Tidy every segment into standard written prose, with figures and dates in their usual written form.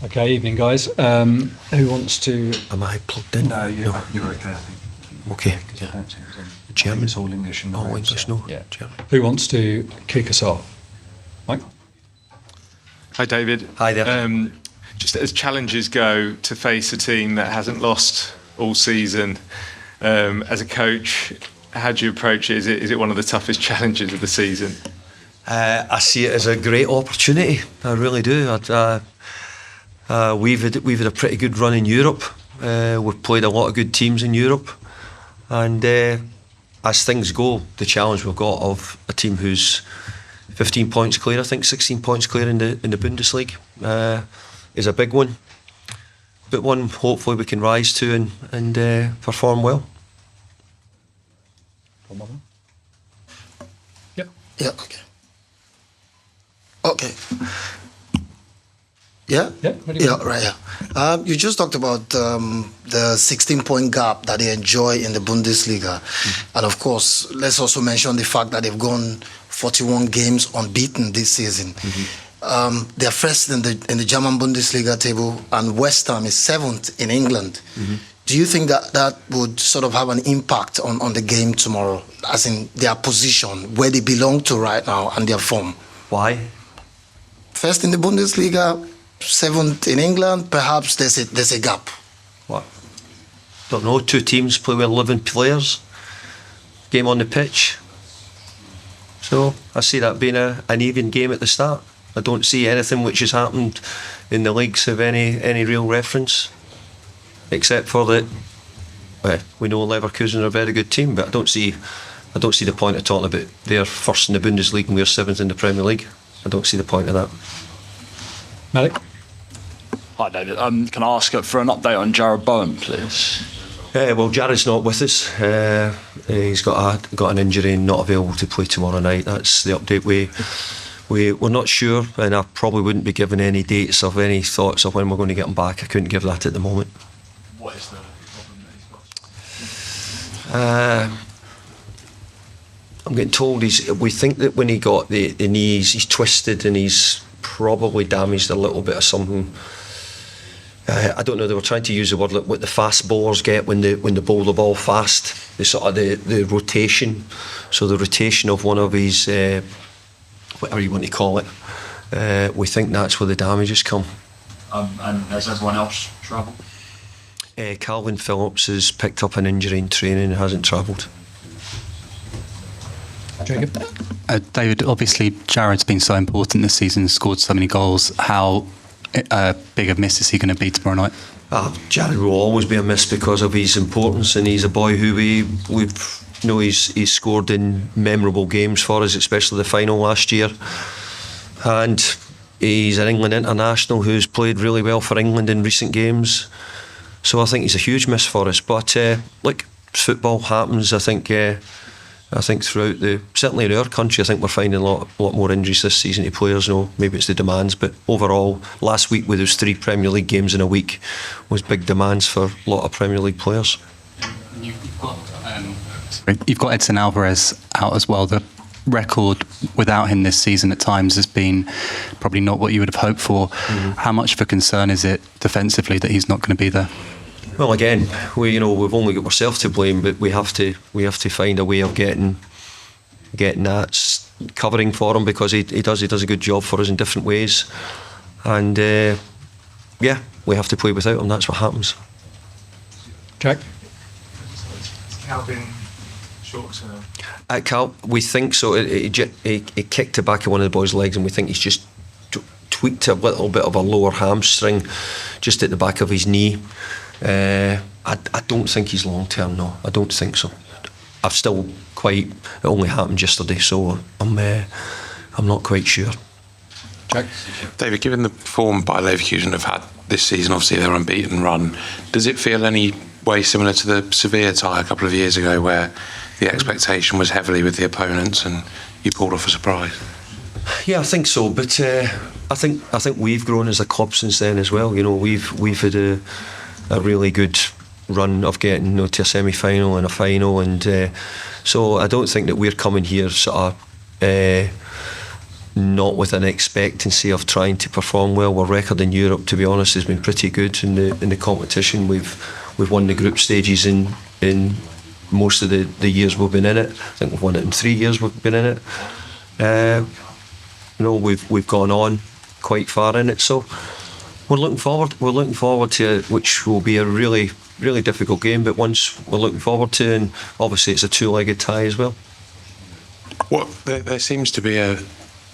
Okay, evening guys. Who wants to... Am I plugged in? No, you're okay, I think. Okay. Yeah. German? It's all English. And all English, so, no? Yeah. German. Who wants to kick us off? Mike? Hi, David. Hi there. Just as challenges go, to face a team that hasn't lost all season, as a coach, how do you approach it? Is it one of the toughest challenges of the season? I see it as a great opportunity. I really do. We've had a pretty good run in Europe. We've played a lot of good teams in Europe, and as things go, the challenge we've got of a team who's 15 points clear, I think 16 points clear in the Bundesliga, is a big one, but one hopefully we can rise to and perform well. Yeah. Yeah. Okay. Yeah? Yeah, right, yeah. You just talked about the 16-point gap that they enjoy in the Bundesliga. And of course, let's also mention the fact that they've gone 41 games unbeaten this season. They're first in the German Bundesliga table, and West Ham is 7th in England. Do you think that would sort of have an impact on the game tomorrow, as in their position, where they belong to right now, and their form? Why? First in the Bundesliga, 7th in England, perhaps there's a gap. What? Don't know. 2 teams play with 11 players. Game on the pitch. So I see that being an even game at the start. I don't see anything which has happened in the leagues of any real reference, except for that we know Leverkusen are a very good team, but I don't see the point of talking about they're first in the Bundesliga and we're 7th in the Premier League. I don't see the point of that. Malik? Hi, David. Can I ask for an update on Jarrod Bowen, please? Well, Jarrod's not with us. He's got an injury and not available to play tomorrow night. That's the update. We're not sure, and I probably wouldn't be giving any dates of any thoughts of when we're going to get him back. I couldn't give that at the moment. What is the problem that he's got? I'm getting told we think that when he got the knees, he's twisted and he's probably damaged a little bit of something. I don't know. They were trying to use the word like what the fast bowlers get when they bowl the ball fast. The sort of the rotation. So the rotation of one of his whatever you want to call it. We think that's where the damage has come. And has everyone else travelled? Kalvin Phillips has picked up an injury in training and hasn't travelled. Jacob? David, obviously Jarrod's been so important this season, scored so many goals. How big a miss is he going to be tomorrow night? Jarrod will always be a miss because of his importance, and he's a boy who we've know he's scored in memorable games for us, especially the final last year. And he's an England international who's played really well for England in recent games. So I think he's a huge miss for us. But look, football happens. I think throughout certainly in our country, I think we're finding a lot more injuries this season to players. No, maybe it's the demands, but overall, last week with those 3 Premier League games in a week was big demands for a lot of Premier League players. You've got Edson Alvarez out as well. The record without him this season at times has been probably not what you would have hoped for. How much of a concern is it defensively that he's not going to be there? Well, again, we've only got ourselves to blame, but we have to find a way of getting that covering for him, because he does a good job for us in different ways, and we have to play without him. That's what happens. Jack? Kalvin short term? We think so. He kicked the back of one of the boys' legs, and we think he's just tweaked a little bit of a lower hamstring just at the back of his knee. I don't think he's long term. No, I don't think so. It only happened yesterday, so I'm not quite sure. Jack? David, given the form Bayer Leverkusen have had this season, obviously their unbeaten run, does it feel any way similar to the Sevilla tie a couple of years ago, where the expectation was heavily with the opponents and you pulled off a surprise? Yeah, I think so. But I think we've grown as a club since then as well. We've had a really good run of getting to a semi-final and a final, and so I don't think that we're coming here sort of not with an expectancy of trying to perform well. Our record in Europe, to be honest, has been pretty good in the competition. We've won the group stages in most of the years we've been in it. I think we've won it in 3 years we've been in it. We've gone on quite far in it, so we're looking forward to it, which will be a really, really difficult game, but once we're looking forward to, and obviously it's a two-legged tie as well. There seems to be a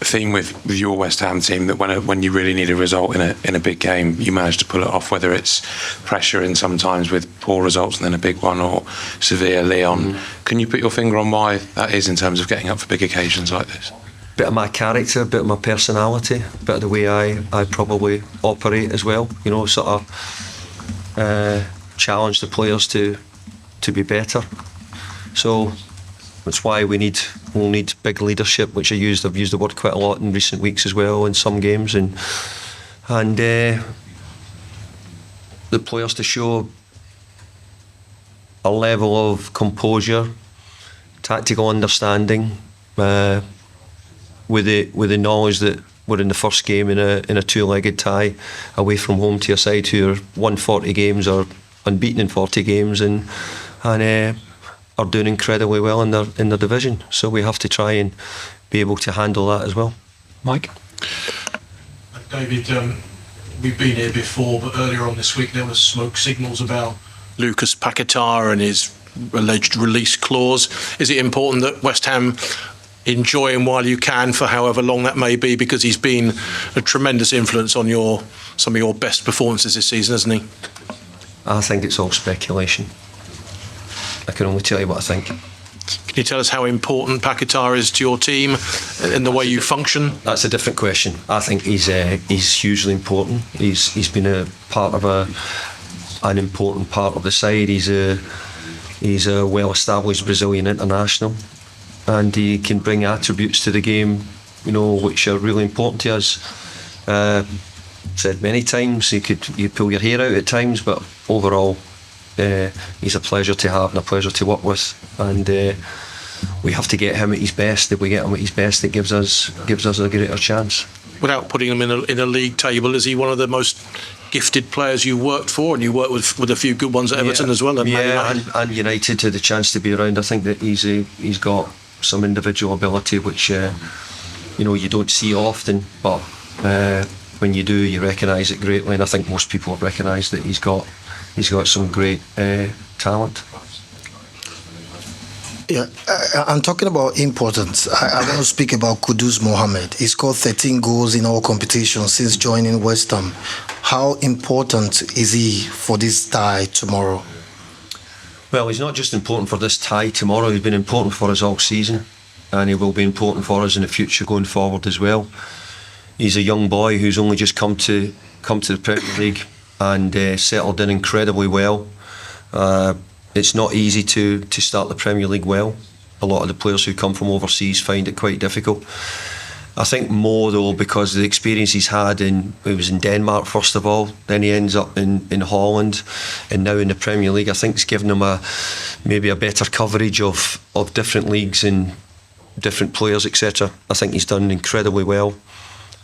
theme with your West Ham team that when you really need a result in a big game, you manage to pull it off, whether it's pressure in sometimes with poor results and then a big one, or Sevilla, Leon. Can you put your finger on why that is in terms of getting up for big occasions like this? Bit of my character, a bit of my personality, a bit of the way I probably operate as well. Sort of challenge the players to be better. So that's why we'll need big leadership, which I've used the word quite a lot in recent weeks as well in some games, and the players to show a level of composure, tactical understanding, with the knowledge that we're in the first game in a two-legged tie away from home to a side who are won 40 games or unbeaten in 40 games and are doing incredibly well in their division. So we have to try and be able to handle that as well. Mike? David, we've been here before, but earlier on this week there was smoke signals about Lucas Paqueta and his alleged release clause. Is it important that West Ham enjoy him while you can, for however long that may be, because he's been a tremendous influence on some of your best performances this season, hasn't he? I think it's all speculation. I can only tell you what I think. Can you tell us how important Paqueta is to your team and the way you function? That's a different question. I think he's hugely important. He's been a part of an important part of the side. He's a well-established Brazilian international, and he can bring attributes to the game, which are really important to us. Said many times, you pull your hair out at times, but overall, he's a pleasure to have and a pleasure to work with, and we have to get him at his best. If we get him at his best, it gives us a greater chance. Without putting him in a league table, is he one of the most gifted players you worked for? And you worked with a few good ones at Everton as well. And United had the chance to be around. I think that he's got some individual ability which you don't see often, but when you do, you recognise it greatly, and I think most people have recognised that he's got some great talent. Yeah, I'm talking about importance. I want to speak about Kudus Mohammed. He scored 13 goals in all competitions since joining West Ham. How important is he for this tie tomorrow? Well, he's not just important for this tie tomorrow, he's been important for us all season, and he will be important for us in the future going forward as well. He's a young boy who's only just come to the Premier League and settled in incredibly well. It's not easy to start the Premier League well. A lot of the players who come from overseas find it quite difficult. I think more though because of the experience he's had he was in Denmark first of all, then he ends up in Holland, and now in the Premier League. I think it's given him maybe a better coverage of different leagues and different players, etc. I think he's done incredibly well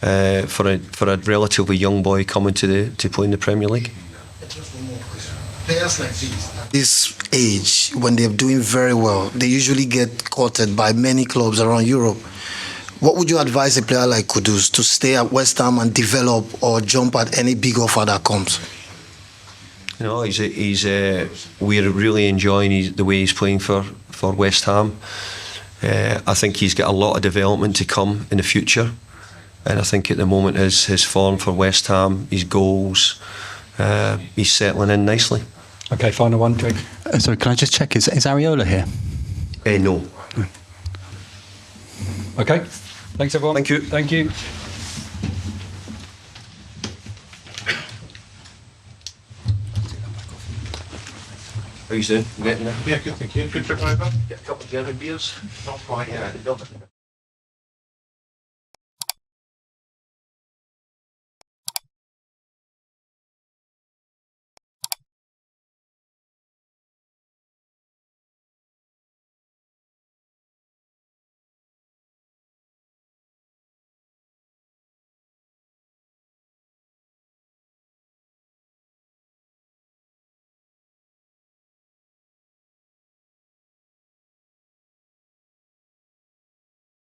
for a relatively young boy coming to play in the Premier League. Players like this age, when they're doing very well, they usually get courted by many clubs around Europe. What would you advise a player like Kudus to stay at West Ham and develop, or jump at any big offer that comes? We're really enjoying the way he's playing for West Ham. I think he's got a lot of development to come in the future, and I think at the moment his form for West Ham, his goals, he's settling in nicely. Okay, final one, Jake. Sorry, can I just check, is Areola here? No. Okay, thanks everyone. Thank you. Thank you. How are you doing? You getting there? Yeah, good, thank you. Good trip over? Get a couple of German beers. Not quite, yeah.